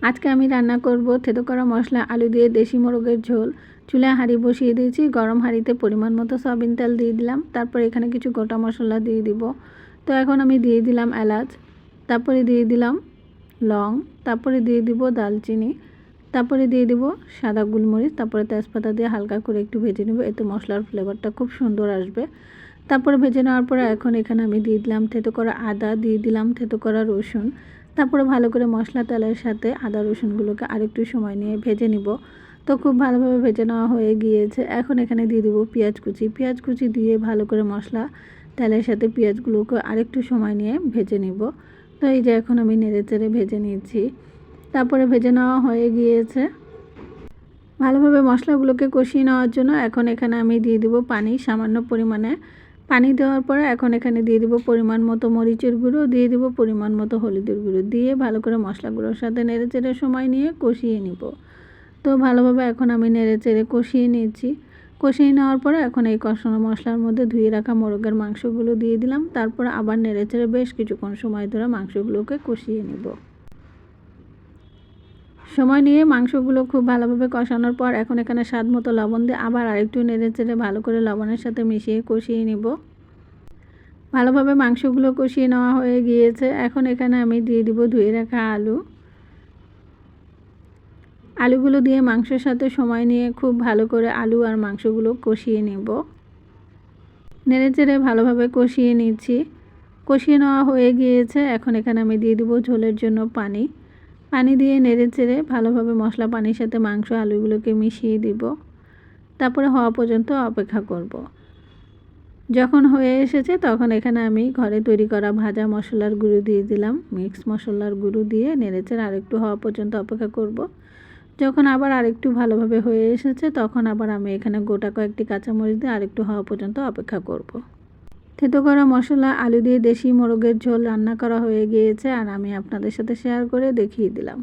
আজকে আমি রান্না করব থেতো করা মশলা আলু দিয়ে দেশি মোরগের ঝোল। চুলায় হাঁড়ি বসিয়ে দিয়েছি, গরম হাঁড়িতে পরিমাণ মতো সয়াবিন তেল দিয়ে দিলাম। তারপর এখানে কিছু গোটা মশলা দিয়ে দিব। তো এখন আমি দিয়ে দিলাম এলাচ, তারপরে দিয়ে দিলাম লং, তারপরে দিয়ে দিব দালচিনি, তারপরে দিয়ে দিব সাদা গোলমরিচ, তারপরে তেজপাতা দিয়ে হালকা করে একটু ভেজে নেব, এতে মশলার ফ্লেভারটা খুব সুন্দর আসবে। তারপরে ভেজে নেওয়ার পরে এখন এখানে আমি দিয়ে দিলাম থেতো করা আদা, দিয়ে দিলাম থেতো করা রসুন। তারপরে ভালো করে মশলা তেলের সাথে আদা রসুনগুলোকে আরেকটু সময় নিয়ে ভেজে নিব। তো খুব ভালোভাবে ভেজে নেওয়া হয়ে গিয়েছে। এখন এখানে দিয়ে দেবো পেঁয়াজ কুচি দিয়ে ভালো করে মশলা তেলের সাথে পেঁয়াজগুলোকে আরেকটু সময় নিয়ে ভেজে নিব। তো এই যে এখন আমি নেড়েচেড়ে ভেজে নিচ্ছি। তারপরে ভেজে নেওয়া হয়ে গিয়েছে। ভালোভাবে মশলাগুলোকে কষিয়ে নেওয়ার জন্য এখন এখানে আমি দিয়ে দিব পানি, সামান্য পরিমাণে পানি দেওয়ার পরে এখন এখানে দিয়ে দিব পরিমাণ মতো মরিচের গুঁড়ো, দিয়ে দিব পরিমাণ মতো হলুদের গুঁড়ো, দিয়ে ভালো করে মশলাগুলোর সাথে নেড়েচেড়ে সময় নিয়ে কষিয়ে নিব। তো ভালোভাবে এখন আমি নেড়েচেড়ে কষিয়ে নিচ্ছি। কষিয়ে নেওয়ার পরে এখন এই কষানো মশলার মধ্যে ধুয়ে রাখা মোরগের মাংসগুলো দিয়ে দিলাম। তারপর আবার নেড়েচেড়ে বেশ কিছুক্ষণ সময় ধরে মাংসগুলোকে কষিয়ে নিব। সময় নিয়ে মাংসগুলো খুব ভালোভাবে কষানোর পর এখন এখানে স্বাদ মতো লবণ দিয়ে আবার আরেকটু নেড়েচেড়ে ভালো করে লবণের সাথে মিশিয়ে কষিয়ে নিব। ভালোভাবে মাংসগুলো কষিয়ে নেওয়া হয়ে গিয়েছে। এখন এখানে আমি দিয়ে দিব ধুয়ে রাখা আলুগুলো দিয়ে মাংসের সাথে সময় নিয়ে খুব ভালো করে আলু আর মাংসগুলো কষিয়ে নেব। নেড়েচেড়ে ভালোভাবে কষিয়ে নিচ্ছি। কষিয়ে নেওয়া হয়ে গিয়েছে। এখন এখানে আমি দিয়ে দিব ঝোলের জন্য পানি দিয়ে নেড়েচেড়ে ভালোভাবে মশলা পানির সাথে মাংস আলুগুলোকে মিশিয়ে দিব। তারপরে হওয়া পর্যন্ত অপেক্ষা করব। যখন হয়ে এসেছে তখন এখানে আমি ঘরে তৈরি করা ভাজা মশলার গুঁড়ো দিয়ে দিলাম। মিক্স মশলার গুঁড়ো দিয়ে নেড়েচেড়ে আরেকটু হওয়া পর্যন্ত অপেক্ষা করব। যখন আবার আরেকটু ভালোভাবে হয়ে এসেছে তখন আবার আমি এখানে গোটা কয়েকটি কাঁচামরিচ দিয়ে আরেকটু হওয়া পর্যন্ত অপেক্ষা করব। থেতো করা মশলা আলু দিয়ে দেশি মোরগের ঝোল রান্না করা হয়ে গিয়েছে আর আমি আপনাদের সাথে শেয়ার করে দেখিয়ে দিলাম।